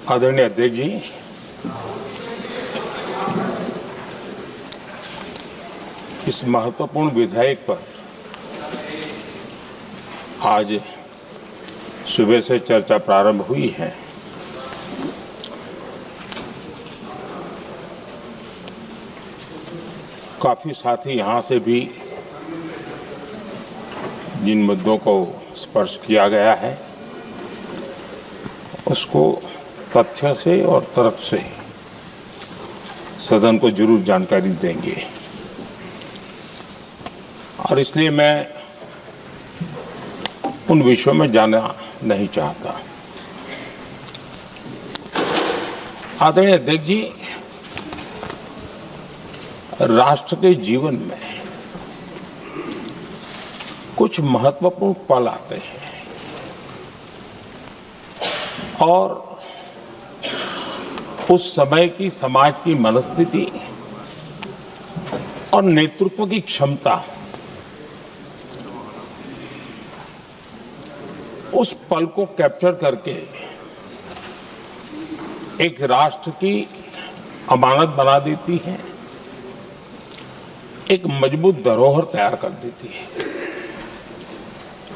आदरणीय अध्यक्ष जी, इस महत्वपूर्ण विधेयक पर आज सुबह से चर्चा प्रारंभ हुई है। काफी साथी यहाँ से भी जिन मुद्दों को स्पर्श किया गया है उसको तथ्य से और तर्क से सदन को जरूर जानकारी देंगे और इसलिए मैं उन विषयों में जाना नहीं चाहता। आदरणीय अध्यक्ष जी, राष्ट्र के जीवन में कुछ महत्वपूर्ण पल आते हैं और उस समय की समाज की मनस्थिति और नेतृत्व की क्षमता उस पल को कैप्चर करके एक राष्ट्र की अमानत बना देती है, एक मजबूत धरोहर तैयार कर देती है।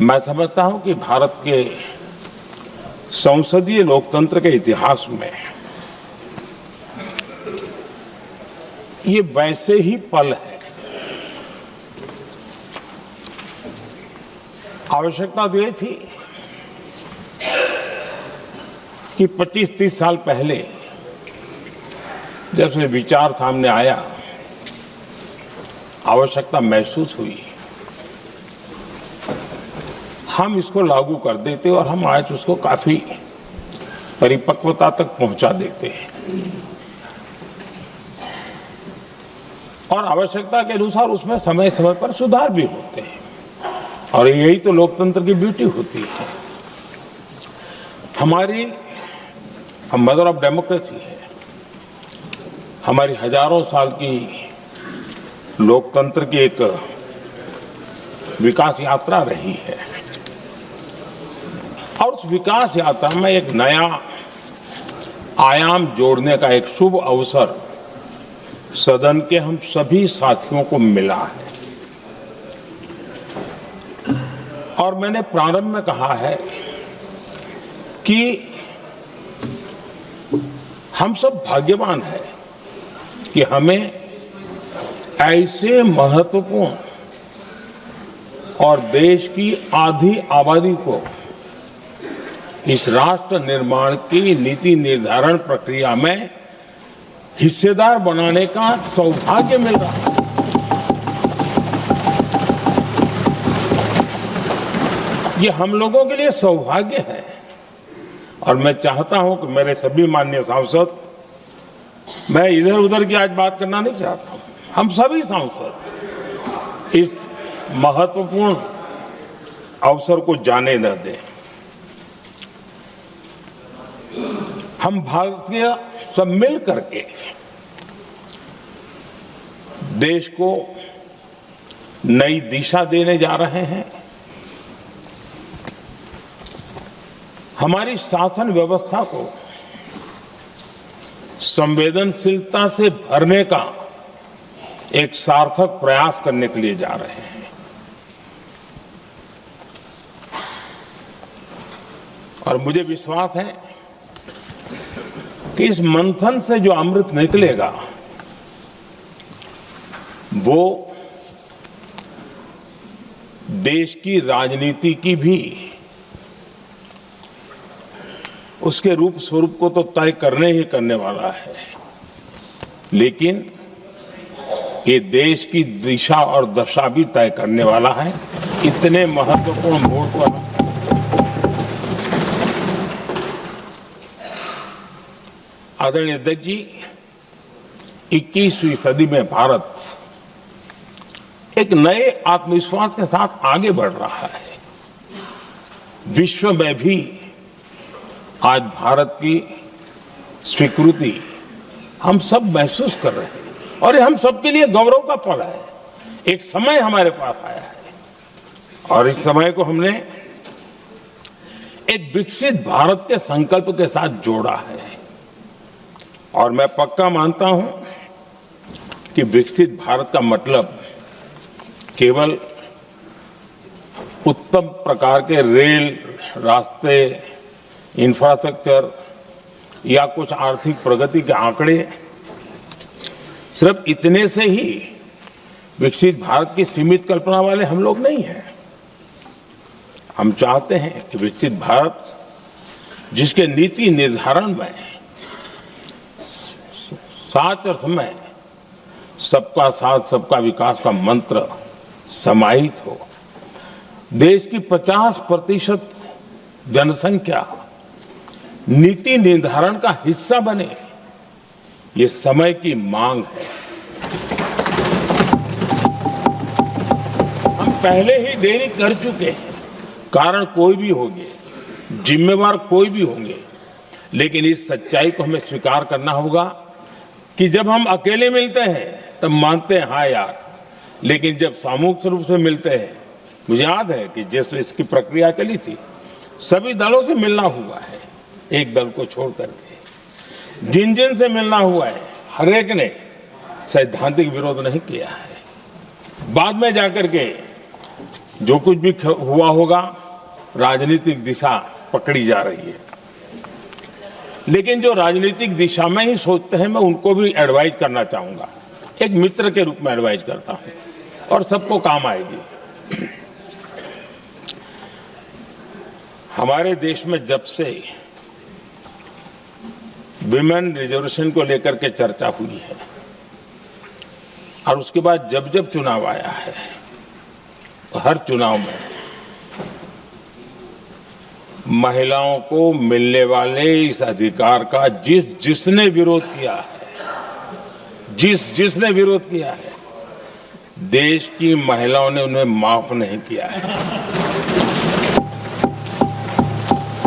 मैं समझता हूं कि भारत के संसदीय लोकतंत्र के इतिहास में ये वैसे ही पल है। आवश्यकता तो ये थी कि 25-30 साल पहले जब से विचार सामने आया, आवश्यकता महसूस हुई, हम इसको लागू कर देते और हम आज उसको काफी परिपक्वता तक पहुंचा देते हैं और आवश्यकता के अनुसार उसमें समय समय पर सुधार भी होते हैं और यही तो लोकतंत्र की ब्यूटी होती है। हमारी मदर ऑफ डेमोक्रेसी है, हमारी हजारों साल की लोकतंत्र की एक विकास यात्रा रही है और उस विकास यात्रा में एक नया आयाम जोड़ने का एक शुभ अवसर सदन के हम सभी साथियों को मिला है और मैंने प्रारंभ में कहा है कि हम सब भाग्यवान हैं कि हमें ऐसे महत्वपूर्ण और देश की आधी आबादी को इस राष्ट्र निर्माण की नीति निर्धारण प्रक्रिया में हिस्सेदार बनाने का सौभाग्य मिल रहा है। ये हम लोगों के लिए सौभाग्य है और मैं चाहता हूं कि मेरे सभी माननीय सांसद, मैं इधर उधर की आज बात करना नहीं चाहता हूं, हम सभी सांसद इस महत्वपूर्ण अवसर को जाने न दें। हम भारतीय सब मिल करके देश को नई दिशा देने जा रहे हैं। हमारी शासन व्यवस्था को संवेदनशीलता से भरने का एक सार्थक प्रयास करने के लिए जा रहे हैं और मुझे विश्वास है कि इस मंथन से जो अमृत निकलेगा वो देश की राजनीति की भी उसके रूप स्वरूप को तो तय करने ही करने वाला है, लेकिन ये देश की दिशा और दशा भी तय करने वाला है। इतने महत्वपूर्ण मोड़ पर आदरणीय अध्यक्ष जी, 21वीं सदी में भारत एक नए आत्मविश्वास के साथ आगे बढ़ रहा है। विश्व में भी आज भारत की स्वीकृति हम सब महसूस कर रहे हैं और ये हम सबके लिए गौरव का पल है। एक समय हमारे पास आया है और इस समय को हमने एक विकसित भारत के संकल्प के साथ जोड़ा है। और मैं पक्का मानता हूं कि विकसित भारत का मतलब केवल उत्तम प्रकार के रेल, रास्ते, इंफ्रास्ट्रक्चर या कुछ आर्थिक प्रगति के आंकड़े, सिर्फ इतने से ही विकसित भारत की सीमित कल्पना वाले हम लोग नहीं हैं। हम चाहते हैं कि विकसित भारत जिसके नीति निर्धारण में साच अर्थ में सबका साथ सबका विकास का मंत्र समाहित हो, देश की 50% जनसंख्या नीति निर्धारण का हिस्सा बने, ये समय की मांग है। हम पहले ही देरी कर चुके हैं। कारण कोई भी होंगे, जिम्मेवार कोई भी होंगे, लेकिन इस सच्चाई को हमें स्वीकार करना होगा कि जब हम अकेले मिलते हैं तब मानते हैं हाँ यार, लेकिन जब सामूहिक रूप से मिलते हैं, मुझे याद है कि जिस इसकी प्रक्रिया चली थी, सभी दलों से मिलना हुआ है, एक दल को छोड़ करके जिन जिन से मिलना हुआ है, हर एक ने सैद्धांतिक विरोध नहीं किया है। बाद में जाकर के जो कुछ भी हुआ होगा, राजनीतिक दिशा पकड़ी जा रही है, लेकिन जो राजनीतिक दिशा में ही सोचते हैं, मैं उनको भी एडवाइज करना चाहूंगा, एक मित्र के रूप में एडवाइज करता हूं और सबको काम आएगी। हमारे देश में जब से विमेन रिजर्वेशन को लेकर के चर्चा हुई है और उसके बाद जब जब चुनाव आया है, हर चुनाव में महिलाओं को मिलने वाले इस अधिकार का जिसने विरोध किया है, जिसने विरोध किया है, देश की महिलाओं ने उन्हें माफ नहीं किया है।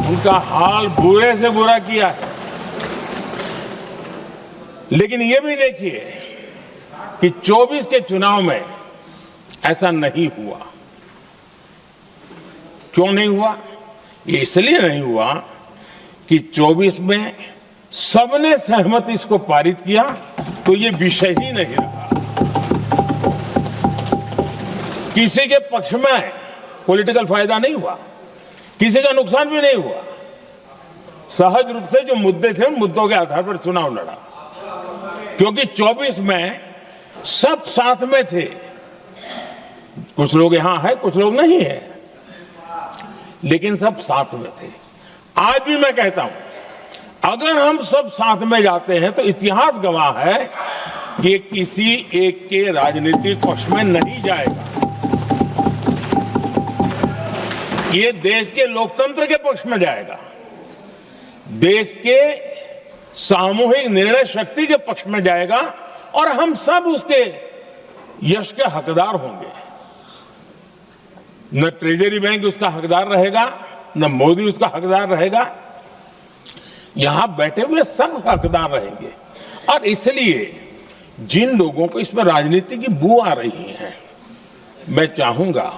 उनका हाल बुरे से बुरा किया है। लेकिन ये भी देखिए कि 24 के चुनाव में ऐसा नहीं हुआ। क्यों नहीं हुआ? ये इसलिए नहीं हुआ कि 24 में सबने सहमति इसको पारित किया, तो ये विषय ही नहीं रहा। किसी के पक्ष में पॉलिटिकल फायदा नहीं हुआ, किसी का नुकसान भी नहीं हुआ। सहज रूप से जो मुद्दे थे, उन मुद्दों के आधार पर चुनाव लड़ा, क्योंकि 24 में सब साथ में थे। कुछ लोग यहां हैं, कुछ लोग नहीं है, लेकिन सब साथ में थे। आज भी मैं कहता हूं, अगर हम सब साथ में जाते हैं तो इतिहास गवाह है कि ये किसी एक के राजनीतिक पक्ष में नहीं जाएगा, ये देश के लोकतंत्र के पक्ष में जाएगा, देश के सामूहिक निर्णय शक्ति के पक्ष में जाएगा और हम सब उसके यश के हकदार होंगे। न ट्रेजरी बैंक उसका हकदार रहेगा, न मोदी उसका हकदार रहेगा, यहां बैठे हुए सब हकदार रहेंगे। और इसलिए जिन लोगों को इसमें राजनीति की बू आ रही है, मैं चाहूंगा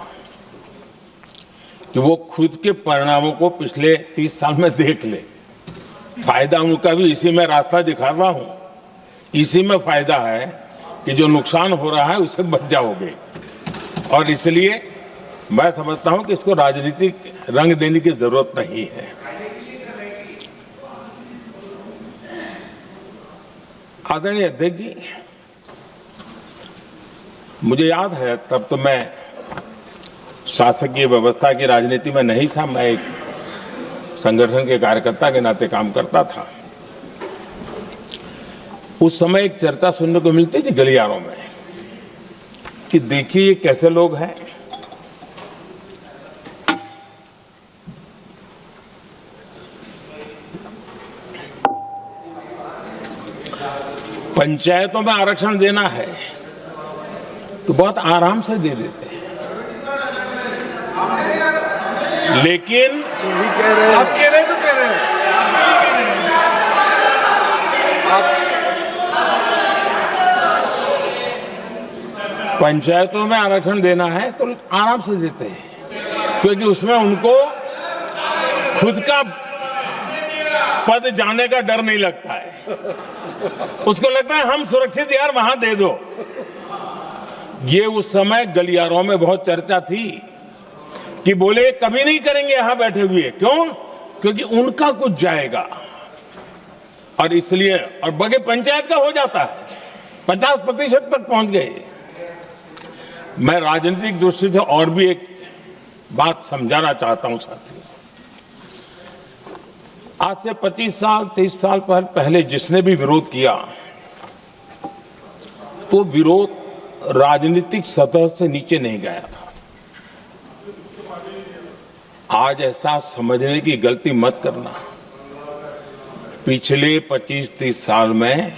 कि वो खुद के परिणामों को पिछले 30 साल में देख ले। फायदा उनका भी इसी में रास्ता दिखाता हूं, इसी में फायदा है कि जो नुकसान हो रहा है उससे बच जाओगे। और इसलिए मैं समझता हूं कि इसको राजनीतिक रंग देने की जरूरत नहीं है। आदरणीय अध्यक्ष जी, मुझे याद है तब तो मैं शासकीय व्यवस्था की राजनीति में नहीं था, मैं एक संगठन के कार्यकर्ता के नाते काम करता था। उस समय एक चर्चा सुनने को मिलती थी गलियारों में कि देखिए कैसे लोग हैं, पंचायतों में आरक्षण देना है तो बहुत आराम से दे देते हैं, लेकिन आप कह रहे तो कह रहे हैं पंचायतों में आरक्षण देना है तो आराम से देते हैं, क्योंकि उसमें उनको खुद का पद जाने का डर नहीं लगता है। उसको लगता है हम सुरक्षित यार वहां दे दो। ये उस समय गलियारों में बहुत चर्चा थी कि बोले कभी नहीं करेंगे यहां बैठे हुए। क्यों? क्योंकि उनका कुछ जाएगा। और इसलिए और बगे पंचायत का हो जाता है, 50% तक पहुंच गए। मैं राजनीतिक दृष्टि से और भी एक बात समझाना चाहता हूं साथियों। आज से 25 साल 30 साल पहले जिसने भी विरोध किया तो विरोध राजनीतिक सतह से नीचे नहीं गया था। आज ऐसा समझने की गलती मत करना। पिछले 25-30 साल में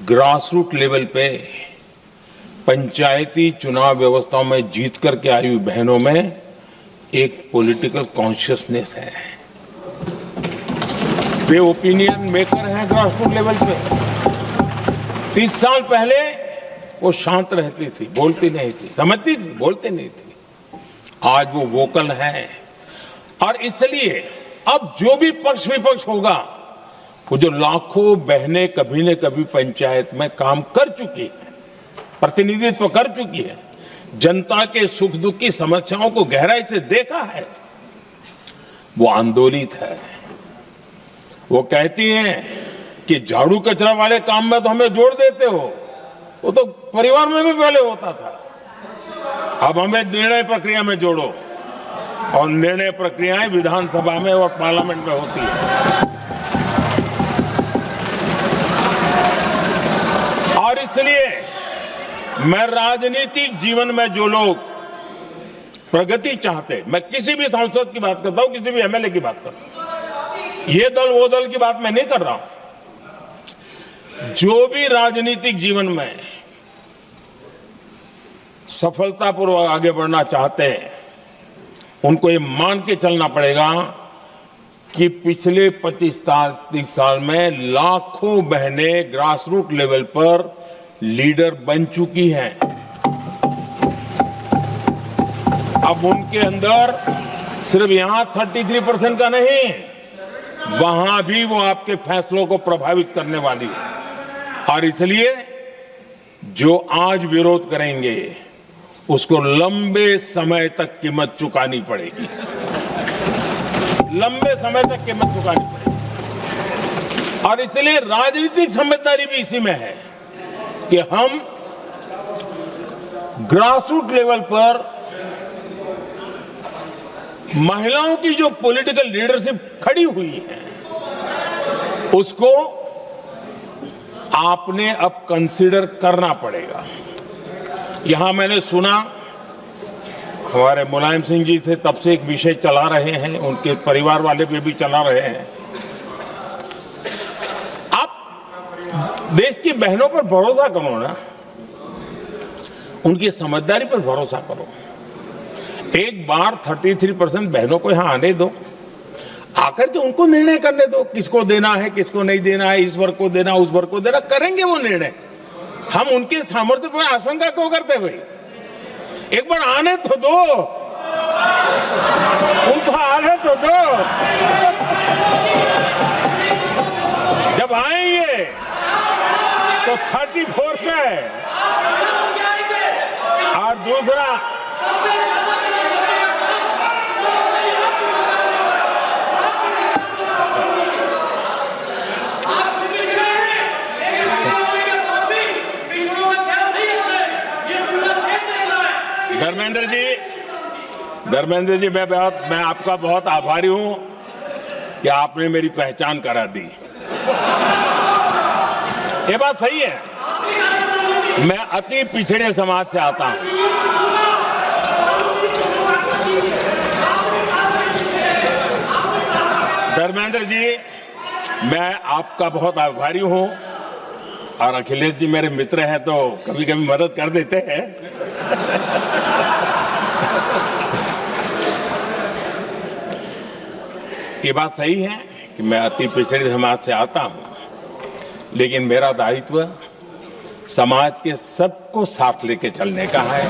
ग्रास रूट लेवल पे पंचायती चुनाव व्यवस्थाओं में जीत करके आई हुई बहनों में एक पॉलिटिकल कॉन्शियसनेस है। वे ओपिनियन मेकर हैं ग्रास रूट लेवल पे। 30 साल पहले वो शांत रहती थी, बोलती नहीं थी, समझती थी, बोलती नहीं थी। आज वो वोकल है। और इसलिए अब जो भी पक्ष विपक्ष होगा, वो जो लाखों बहनें कभी न कभी पंचायत में काम कर चुकी है, प्रतिनिधित्व कर चुकी है, जनता के सुख दुख की समस्याओं को गहराई से देखा है, वो आंदोलित है। वो कहती हैं कि झाड़ू कचरा वाले काम में तो हमें जोड़ देते हो, वो तो परिवार में भी पहले होता था, अब हमें निर्णय प्रक्रिया में जोड़ो। और निर्णय प्रक्रियाएं विधानसभा में और पार्लियामेंट में होती है। और इसलिए मैं राजनीतिक जीवन में जो लोग प्रगति चाहते, मैं किसी भी सांसद की बात करता हूं, किसी भी एमएलए की बात करता हूं, ये दल वो दल की बात मैं नहीं कर रहा हूं। जो भी राजनीतिक जीवन में सफलतापूर्वक आगे बढ़ना चाहते हैं, उनको ये मान के चलना पड़ेगा कि पिछले 25-30 साल में लाखों बहनें ग्रास रूट लेवल पर लीडर बन चुकी हैं। अब उनके अंदर सिर्फ यहां 33% का नहीं, वहां भी वो आपके फैसलों को प्रभावित करने वाली है। और इसलिए जो आज विरोध करेंगे उसको लंबे समय तक कीमत चुकानी पड़ेगी, लंबे समय तक कीमत चुकानी पड़ेगी। और इसलिए राजनीतिक समझदारी भी इसी में है कि हम ग्रास रूट लेवल पर महिलाओं की जो पॉलिटिकल लीडरशिप खड़ी हुई है, उसको आपने अब कंसीडर करना पड़ेगा। यहां मैंने सुना हमारे मुलायम सिंह जी थे, तब से एक विषय चला रहे हैं, उनके परिवार वाले भी चला रहे हैं। आप देश की बहनों पर भरोसा करो ना, उनकी समझदारी पर भरोसा करो। एक बार 33% बहनों को यहां आने दो, आकर के उनको निर्णय करने दो, किसको देना है, किसको नहीं देना है, इस वर्ग को देना, उस वर्ग को देना, करेंगे वो निर्णय। हम उनके सामर्थ्य पर आशंका क्यों करते भाई? एक बार आने तो दो, उनको आने तो दो। जब आएंगे तो 34 पे, और दूसरा धर्मेंद्र जी मैं आपका बहुत आभारी हूं कि आपने मेरी पहचान करा दी। ये बात सही है, मैं अति पिछड़े समाज से आता हूं। धर्मेंद्र जी, मैं आपका बहुत आभारी हूं, और अखिलेश जी मेरे मित्र हैं तो कभी कभी मदद कर देते हैं। ये बात सही है कि मैं अति पिछड़े समाज से आता हूं, लेकिन मेरा दायित्व समाज के सबको साथ लेके चलने का है,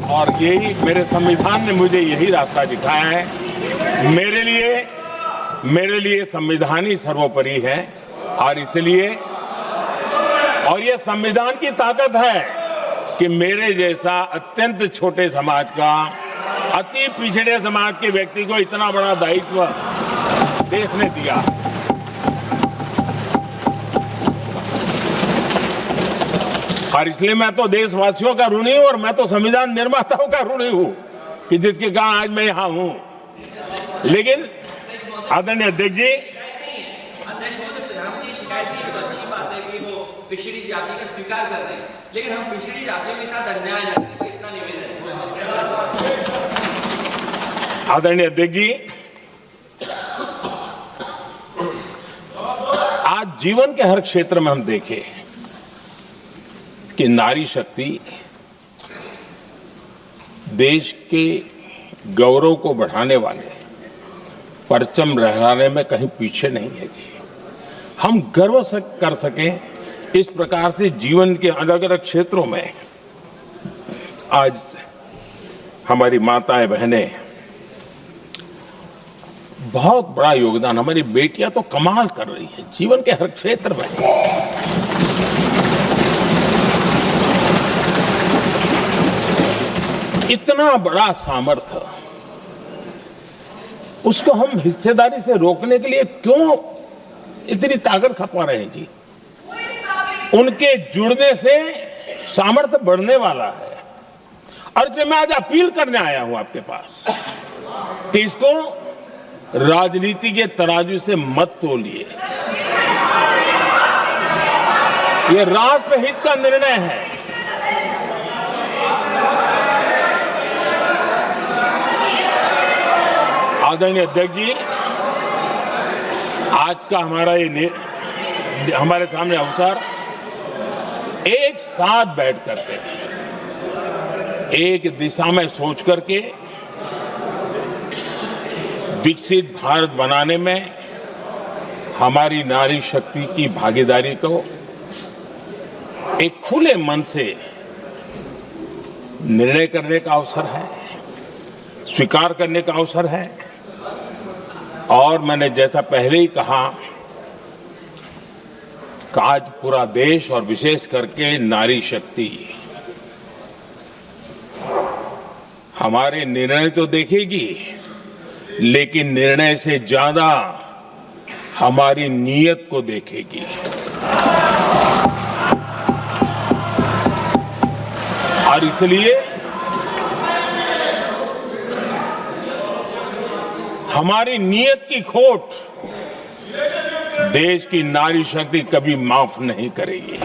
और यही मेरे संविधान ने मुझे यही रास्ता दिखाया है। मेरे लिए मेरे लिए संविधान ही सर्वोपरि है और इसलिए और ये संविधान की ताकत है कि मेरे जैसा अत्यंत छोटे समाज का, अति पिछड़े समाज के व्यक्ति को इतना बड़ा दायित्व देश ने दिया। और इसलिए मैं तो देशवासियों का ऋणी हूं और मैं तो संविधान निर्माताओं का ऋणी हूं कि जिसके कारण आज मैं यहां हूं। लेकिन आदरणीय अध्यक्ष जी, पिछड़ी जाति का स्वीकार कर रहे हैं, लेकिन हम पिछड़ी जातियों के साथ अन्याय न करें, इतना निवेदन है। आदरणीय अध्यक्ष जी, आज जीवन के हर क्षेत्र में हम देखें कि नारी शक्ति देश के गौरव को बढ़ाने वाले परचम लहराने में कहीं पीछे नहीं है जी। हम गर्व कर सकें इस प्रकार से जीवन के अलग अलग क्षेत्रों में आज हमारी माताएं बहनें बहुत बड़ा योगदान, हमारी बेटियां तो कमाल कर रही हैं जीवन के हर क्षेत्र में। इतना बड़ा सामर्थ्य, उसको हम हिस्सेदारी से रोकने के लिए क्यों इतनी ताकत खपा रहे हैं जी? उनके जुड़ने से सामर्थ्य बढ़ने वाला है। और इसलिए मैं आज अपील करने आया हूं आपके पास कि इसको राजनीति के तराजू से मत तोलिए। यह राष्ट्रहित का निर्णय है। आदरणीय अध्यक्ष जी, आज का हमारे सामने अवसर एक साथ बैठ करके एक दिशा में सोच करके विकसित भारत बनाने में हमारी नारी शक्ति की भागीदारी को एक खुले मन से निर्णय करने का अवसर है, स्वीकार करने का अवसर है। और मैंने जैसा पहले ही कहा कि आज पूरा देश और विशेष करके नारी शक्ति हमारे निर्णय तो देखेगी, लेकिन निर्णय से ज्यादा हमारी नीयत को देखेगी। और इसलिए हमारी नीयत की खोट देश की नारी शक्ति कभी माफ नहीं करेगी।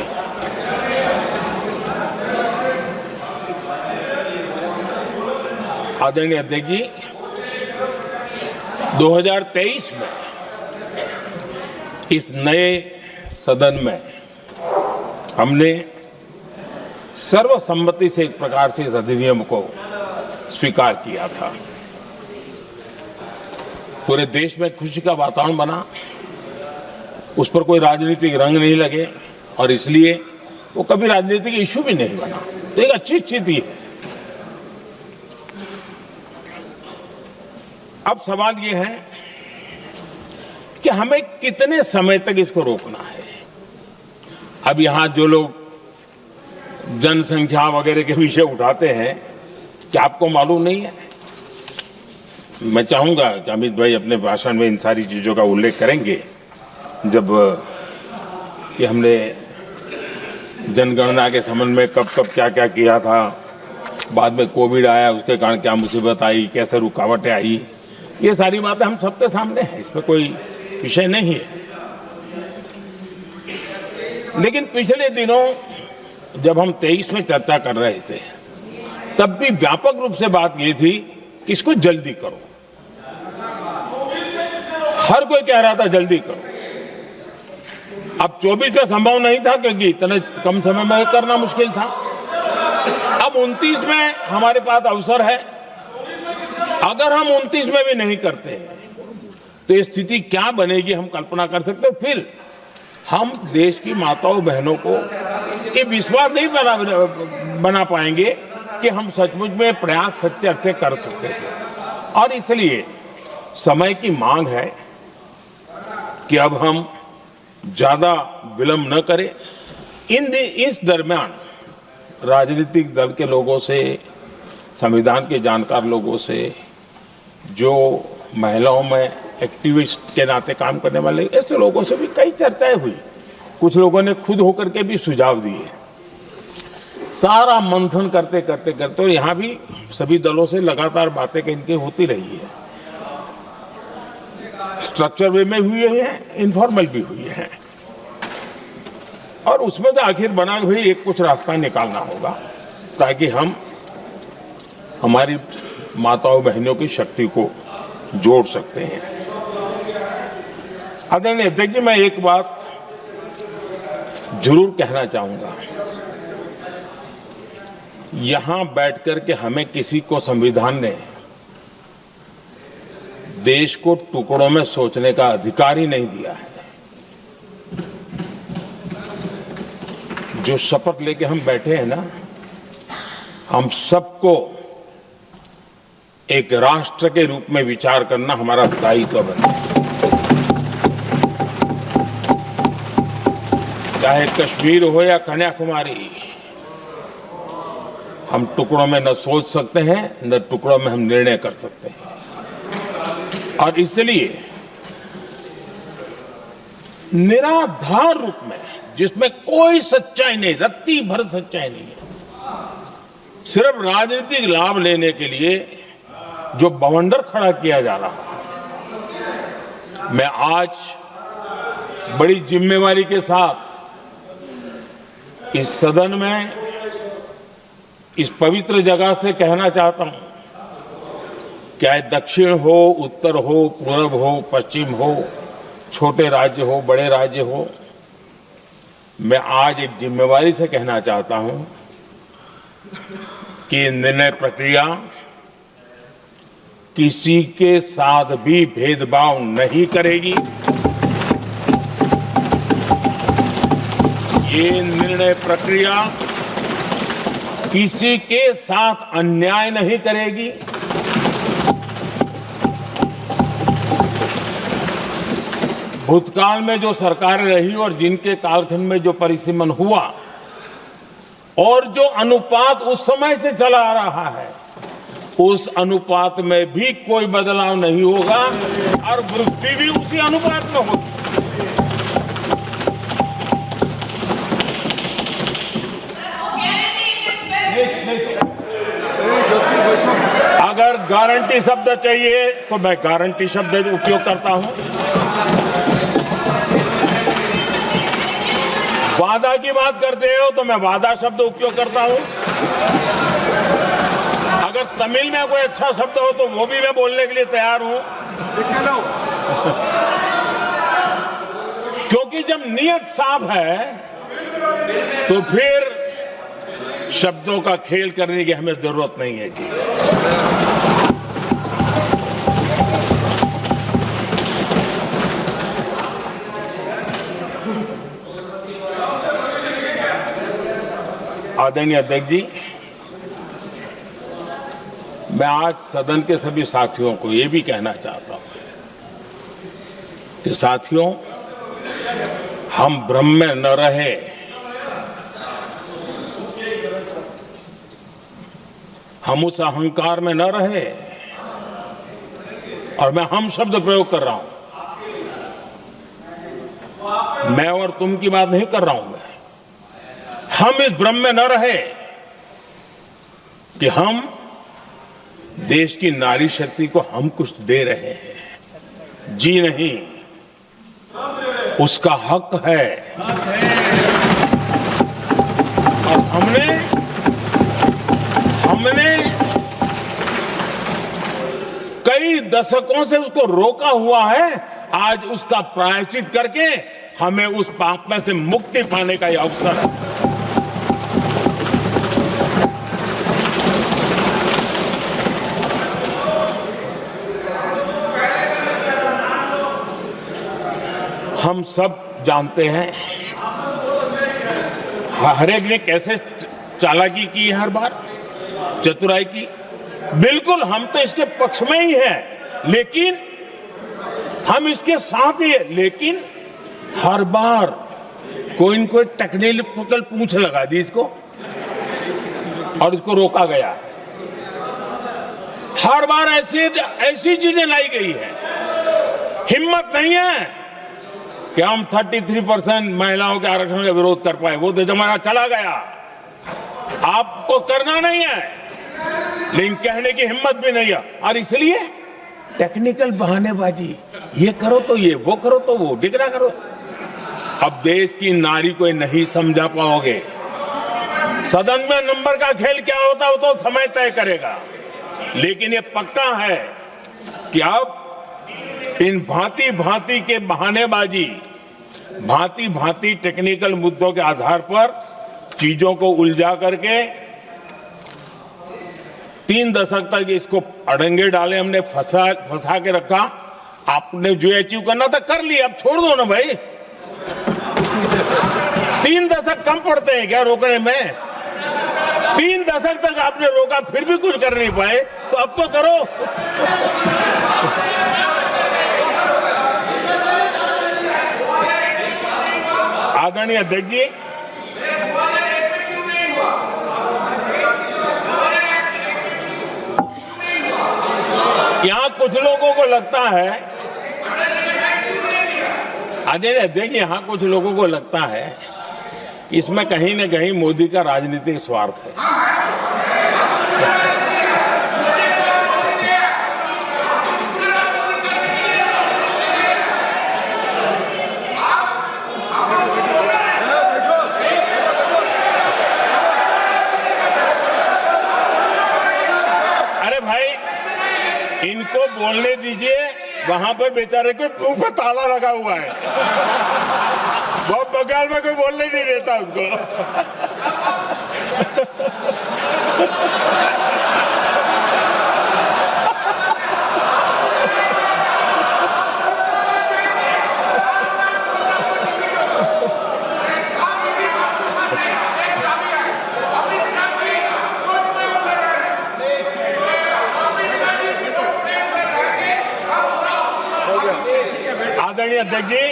आदरणीय अध्यक्ष जी, 2023 में इस नए सदन में हमने सर्वसम्मति से एक प्रकार से इस अधिनियम को स्वीकार किया था। पूरे देश में खुशी का वातावरण बना, उस पर कोई राजनीतिक रंग नहीं लगे और इसलिए वो कभी राजनीतिक इश्यू भी नहीं बना। तो एक अच्छी स्थिति है। अब सवाल ये है कि हमें कितने समय तक इसको रोकना है। अब यहां जो लोग जनसंख्या वगैरह के विषय उठाते हैं, क्या आपको मालूम नहीं है? मैं चाहूंगा कि अमित भाई अपने भाषण में इन सारी चीजों का उल्लेख करेंगे, जब कि हमने जनगणना के संबंध में कब कब क्या क्या किया था, बाद में कोविड आया, उसके कारण क्या मुसीबत आई, कैसे रुकावटें आई, ये सारी बातें हम सबके सामने हैं, इसमें कोई विषय नहीं है। लेकिन पिछले दिनों जब हम 23 में चर्चा कर रहे थे, तब भी व्यापक रूप से बात ये थी कि इसको जल्दी करो। हर कोई कह रहा था जल्दी करो। अब 24 में संभव नहीं था क्योंकि इतने कम समय में करना मुश्किल था। अब 29 में हमारे पास अवसर है। अगर हम 29 में भी नहीं करते हैं तो ये स्थिति क्या बनेगी हम कल्पना कर सकते हैं। फिर हम देश की माताओं बहनों को ये विश्वास नहीं बना पाएंगे कि हम सचमुच में प्रयास सच्चे अर्थ कर सकते थे। और इसलिए समय की मांग है कि अब हम ज्यादा विलंब न करें। इस दरमियान राजनीतिक दल के लोगों से, संविधान के जानकार लोगों से, जो महिलाओं में एक्टिविस्ट के नाते काम करने वाले ऐसे लोगों से भी कई चर्चाएं हुई। कुछ लोगों ने खुद होकर के भी सुझाव दिए। सारा मंथन करते करते करते, और यहाँ भी सभी दलों से लगातार बातें इनकी होती रही है। स्ट्रक्चर वे में हुई है, इनफॉर्मल भी हुई है, और उसमें से आखिर बना हुई एक कुछ रास्ता निकालना होगा ताकि हम हमारी माताओं बहनों की शक्ति को जोड़ सकते हैं। आदरणीय अध्यक्ष जी, मैं एक बात जरूर कहना चाहूंगा। यहां बैठकर के हमें किसी को संविधान ने देश को टुकड़ों में सोचने का अधिकार ही नहीं दिया है। जो शपथ लेके हम बैठे हैं ना, हम सबको एक राष्ट्र के रूप में विचार करना हमारा दायित्व बने। चाहे कश्मीर हो या कन्याकुमारी, हम टुकड़ों में न सोच सकते हैं, न टुकड़ों में हम निर्णय कर सकते हैं। और इसलिए निराधार रूप में, जिसमें कोई सच्चाई नहीं, रत्ती भर सच्चाई नहीं है, सिर्फ राजनीतिक लाभ लेने के लिए जो बवंडर खड़ा किया जा रहा है, मैं आज बड़ी जिम्मेवारी के साथ इस सदन में, इस पवित्र जगह से कहना चाहता हूं, चाहे दक्षिण हो, उत्तर हो, पूर्व हो, पश्चिम हो, छोटे राज्य हो, बड़े राज्य हो, मैं आज एक जिम्मेवारी से कहना चाहता हूं कि निर्णय प्रक्रिया किसी के साथ भी भेदभाव नहीं करेगी। ये निर्णय प्रक्रिया किसी के साथ अन्याय नहीं करेगी। भूतकाल में जो सरकारें रही और जिनके कालखंड में जो परिसीमन हुआ और जो अनुपात उस समय से चला आ रहा है, उस अनुपात में भी कोई बदलाव नहीं होगा और वृद्धि भी उसी अनुपात में होगी। अगर गारंटी शब्द चाहिए तो मैं गारंटी शब्द उपयोग करता हूं। वादा की बात करते हो तो मैं वादा शब्द उपयोग करता हूं। अगर तमिल में कोई अच्छा शब्द हो तो वो भी मैं बोलने के लिए तैयार हूं। क्योंकि जब नियत साफ है तो फिर शब्दों का खेल करने की हमें जरूरत नहीं है जी। आदरणीय अध्यक्ष जी, मैं आज सदन के सभी साथियों को ये भी कहना चाहता हूं कि साथियों, हम भ्रम में न रहे। हम उस अहंकार में न रहे, और मैं हम शब्द प्रयोग कर रहा हूं। मैं और तुम की बात नहीं कर रहा हूं। मैं हम इस भ्रम में न रहे कि हम देश की नारी शक्ति को हम कुछ दे रहे हैं। जी नहीं, उसका हक है। और हमने कई दशकों से उसको रोका हुआ है। आज उसका प्रायश्चित करके हमें उस पाप में से मुक्ति पाने का यह अवसर है। हम सब जानते हैं हर एक ने कैसे चालाकी की है, हर बार चतुराई की। बिल्कुल हम तो इसके पक्ष में ही हैं, लेकिन हम इसके साथ ही है, लेकिन हर बार कोई न कोई टेक्निकल पूंछ लगा दी इसको और इसको रोका गया। हर बार ऐसी चीजें लाई गई है। हिम्मत नहीं है कि हम 33% महिलाओं के आरक्षण का विरोध कर पाए। वो तो जमाना चला गया, आपको करना नहीं है, लेकिन कहने की हिम्मत भी नहीं है। और इसलिए टेक्निकल बहानेबाजी, ये करो तो ये, वो करो तो वो, डिगरा करो। अब देश की नारी को नहीं समझा पाओगे। सदन में नंबर का खेल क्या होता है वो तो समय तय करेगा, लेकिन ये पक्का है कि अब इन भांति भांति के बहानेबाजी, भांति भांति टेक्निकल मुद्दों के आधार पर चीजों को उलझा करके 3 दशक तक इसको अड़ंगे डाले, हमने फंसा के रखा। आपने जो अचीव करना था कर लिया, अब छोड़ दो ना भाई। 3 दशक कम पड़ते हैं क्या रोकने में? 3 दशक तक आपने रोका, फिर भी कुछ कर नहीं पाए, तो अब तो करो। आदरणीय अध्यक्ष जी, यहां कुछ लोगों को लगता है, आदरणीय अध्यक्ष, यहां कुछ लोगों को लगता है इसमें कहीं न कहीं मोदी का राजनीतिक स्वार्थ है। अरे भाई, इनको बोलने दीजिए, वहां पर बेचारे को मुंह पे ताला लगा हुआ है, बहुत बगल में कोई बोलने नहीं देता उसको। आदरणीय अध्यक्ष जी,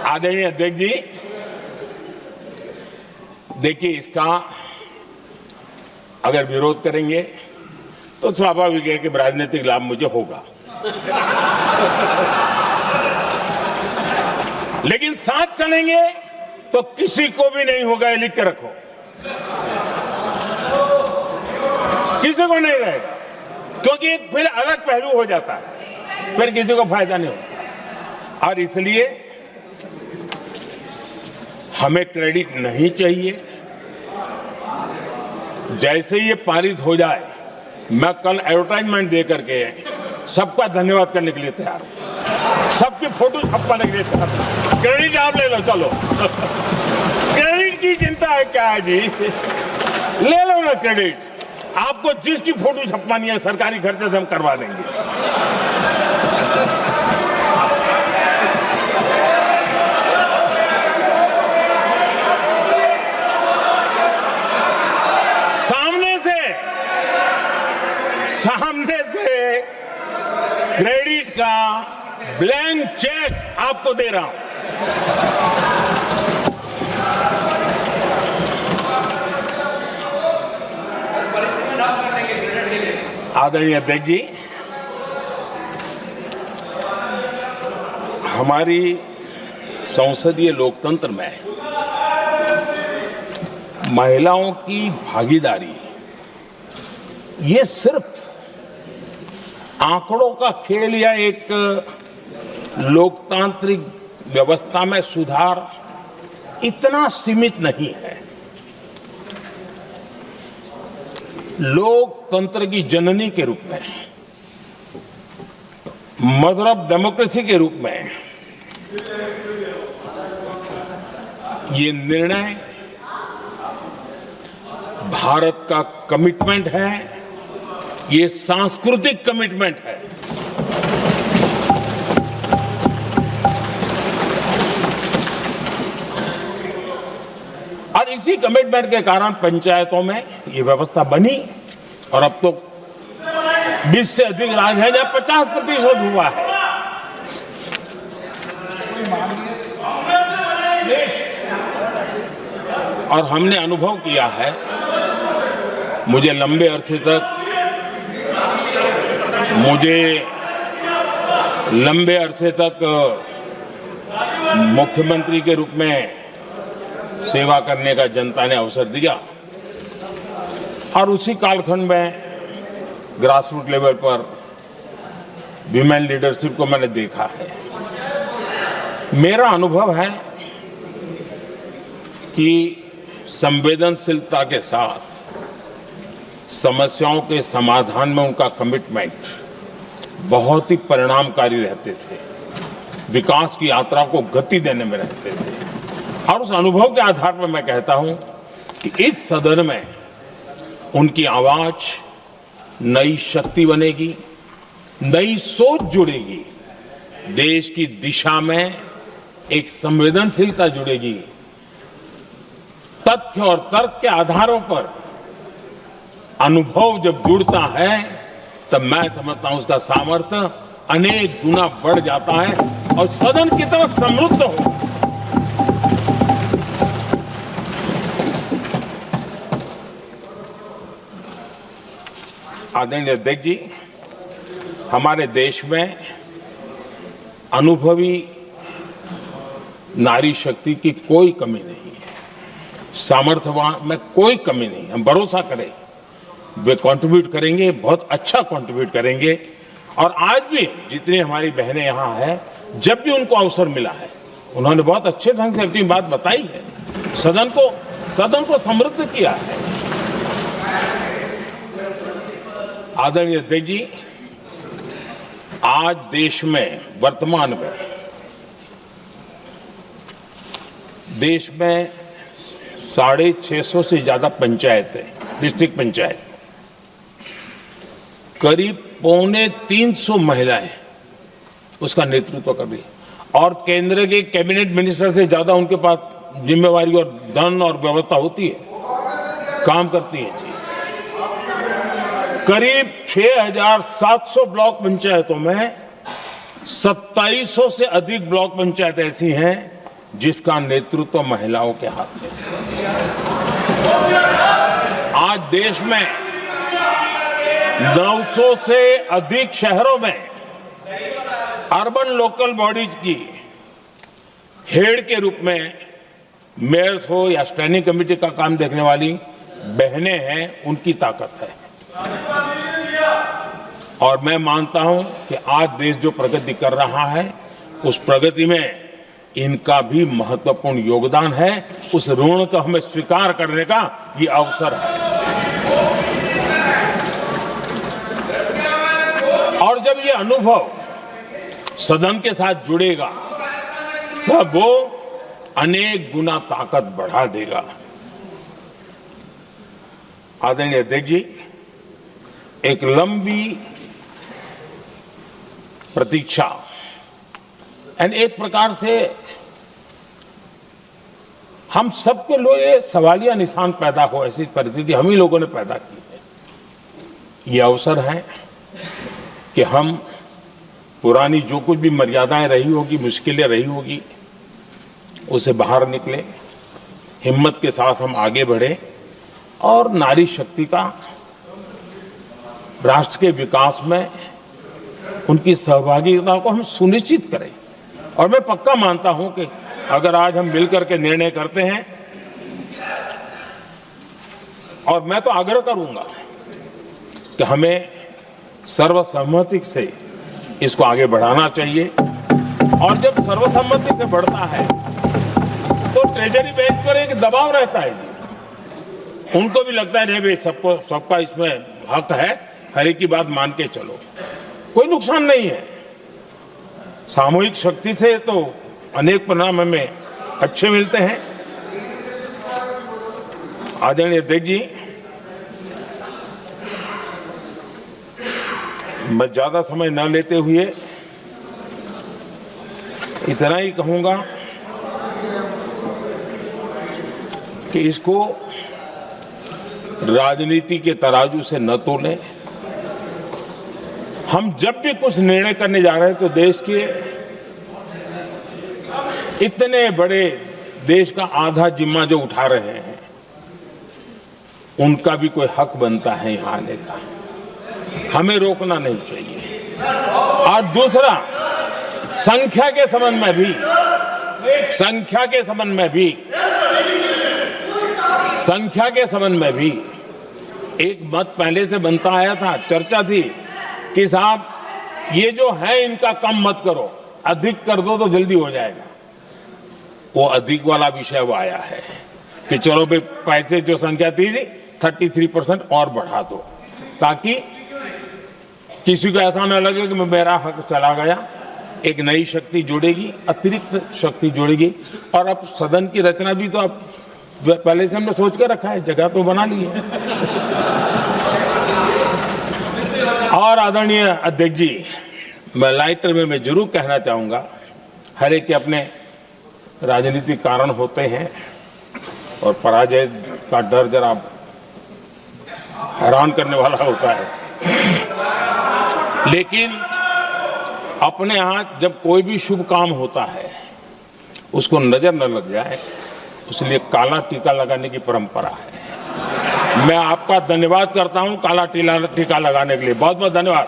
आदरणीय अध्यक्ष जी, देखिए, इसका अगर विरोध करेंगे तो स्वाभाविक है कि राजनीतिक लाभ मुझे होगा, लेकिन साथ चलेंगे तो किसी को भी नहीं होगा, ये लिख के रखो। किसी को नहीं रहेगा, क्योंकि एक फिर अलग पहलू हो जाता है, फिर किसी को फायदा नहीं होता। और इसलिए हमें क्रेडिट नहीं चाहिए। जैसे ये पारित हो जाए, मैं कल एडवर्टाइजमेंट दे करके सबका धन्यवाद करने के लिए तैयार हूं, सबकी फोटो छपवाने के लिए तैयार हूं। क्रेडिट आप ले लो, चलो। क्रेडिट की चिंता है क्या है जी? ले लो ना क्रेडिट। आपको जिसकी फोटो छपवानी है सरकारी खर्चे से हम करवा देंगे। सामने से क्रेडिट का ब्लैंक चेक आपको दे रहा हूं। आदरणीय अध्यक्ष जी, हमारी संसदीय लोकतंत्र में महिलाओं की भागीदारी ये सिर्फ आंकड़ों का खेल या एक लोकतांत्रिक व्यवस्था में सुधार इतना सीमित नहीं है। लोकतंत्र की जननी के रूप में, मदर ऑफ डेमोक्रेसी के रूप में ये निर्णय भारत का कमिटमेंट है, ये सांस्कृतिक कमिटमेंट है। और इसी इसी कमिटमेंट के कारण पंचायतों में ये व्यवस्था बनी और अब तो 20 से अधिक राज्य है जहां 50% हुआ है। और हमने अनुभव किया है, मुझे लंबे अरसे तक मुख्यमंत्री के रूप में सेवा करने का जनता ने अवसर दिया और उसी कालखंड में ग्रासरूट लेवल पर विमेन लीडरशिप को मैंने देखा है। मेरा अनुभव है कि संवेदनशीलता के साथ समस्याओं के समाधान में उनका कमिटमेंट बहुत ही परिणामकारी रहते थे, विकास की यात्रा को गति देने में रहते थे। और उस अनुभव के आधार पर मैं कहता हूं कि इस सदन में उनकी आवाज नई शक्ति बनेगी, नई सोच जुड़ेगी, देश की दिशा में एक संवेदनशीलता जुड़ेगी। तथ्य और तर्क के आधारों पर अनुभव जब जुड़ता है तब मैं समझता हूं उसका सामर्थ्य अनेक गुना बढ़ जाता है और सदन कितना समृद्ध हो। आदरणीय अध्यक्ष जी, हमारे देश में अनुभवी नारी शक्ति की कोई कमी नहीं है, सामर्थ्यवान में कोई कमी नहीं। हम भरोसा करें वे कंट्रीब्यूट करेंगे, बहुत अच्छा कंट्रीब्यूट करेंगे। और आज भी जितनी हमारी बहनें यहाँ हैं, जब भी उनको अवसर मिला है उन्होंने बहुत अच्छे ढंग से अपनी बात बताई है, सदन को समृद्ध किया है। आदरणीय अध्यक्ष जी, आज देश में वर्तमान में देश में 650 से ज्यादा पंचायतें, डिस्ट्रिक्ट पंचायत, करीब 250 महिलाएं उसका नेतृत्व कर रही और केंद्र के कैबिनेट मिनिस्टर से ज्यादा उनके पास जिम्मेवारी और धन और व्यवस्था होती है, काम करती है जी। करीब 6,700 ब्लॉक पंचायतों में 2700 से अधिक ब्लॉक पंचायत ऐसी हैं जिसका नेतृत्व महिलाओं के हाथ में है। आज देश में 900 से अधिक शहरों में अर्बन लोकल बॉडीज की हेड के रूप में मेयर्स हो या स्टैंडिंग कमेटी का काम देखने वाली बहनें हैं, उनकी ताकत है। और मैं मानता हूं कि आज देश जो प्रगति कर रहा है उस प्रगति में इनका भी महत्वपूर्ण योगदान है। उस ऋण को हमें स्वीकार करने का ये अवसर है। और जब ये अनुभव सदन के साथ जुड़ेगा तब वो अनेक गुना ताकत बढ़ा देगा। आदरणीय अध्यक्ष जी, एक लंबी प्रतीक्षा एंड एक प्रकार से हम सबके लिए ये सवालिया निशान पैदा हो, ऐसी परिस्थिति हम ही लोगों ने पैदा की है। ये अवसर है कि हम पुरानी जो कुछ भी मर्यादाएं रही होगी, मुश्किलें रही होगी, उसे बाहर निकले, हिम्मत के साथ हम आगे बढ़े और नारी शक्ति का राष्ट्र के विकास में उनकी सहभागिता को हम सुनिश्चित करें। और मैं पक्का मानता हूं कि अगर आज हम मिलकर के निर्णय करते हैं, और मैं तो आग्रह करूंगा कि हमें सर्वसम्मति से इसको आगे बढ़ाना चाहिए। और जब सर्वसम्मति से बढ़ता है तो ट्रेजरी बेंच पर एक दबाव रहता है जी, उनको भी लगता है नहीं भाई सबका इसमें हक है, हर एक की बात मान के चलो, कोई नुकसान नहीं है। सामूहिक शक्ति से तो अनेक परिणाम हमें अच्छे मिलते हैं। आदरणीय अध्यक्ष जी, मैं ज्यादा समय न लेते हुए इतना ही कहूंगा कि इसको राजनीति के तराजू से न तोलें। हम जब भी कुछ निर्णय करने जा रहे हैं तो देश के इतने बड़े देश का आधा जिम्मा जो उठा रहे हैं उनका भी कोई हक बनता है यहां आने का, हमें रोकना नहीं चाहिए। और दूसरा, संख्या के संबंध में भी एक मत पहले से बनता आया था, चर्चा थी कि साहब ये जो है इनका कम मत करो, अधिक कर दो तो जल्दी हो जाएगा। वो अधिक वाला विषय वो आया है कि चलो भाई पैसे जो संख्या थी 33% और बढ़ा दो, ताकि किसी को ऐसा न लगे कि मेरा हक चला गया। एक नई शक्ति जोड़ेगी, अतिरिक्त शक्ति जोड़ेगी। और अब सदन की रचना भी तो अब पहले से हमने सोच कर रखा है, जगह तो बना ली है। और आदरणीय अध्यक्ष जी, मैं लाइटर में मैं जरूर कहना चाहूंगा, हर एक के अपने राजनीतिक कारण होते हैं और पराजय का डर जरा हैरान करने वाला होता है, लेकिन अपने यहाँ जब कोई भी शुभ काम होता है उसको नजर न लग जाए, इसलिए काला टीका लगाने की परंपरा है। मैं आपका धन्यवाद करता हूं काला टीका लगाने के लिए। बहुत बहुत धन्यवाद।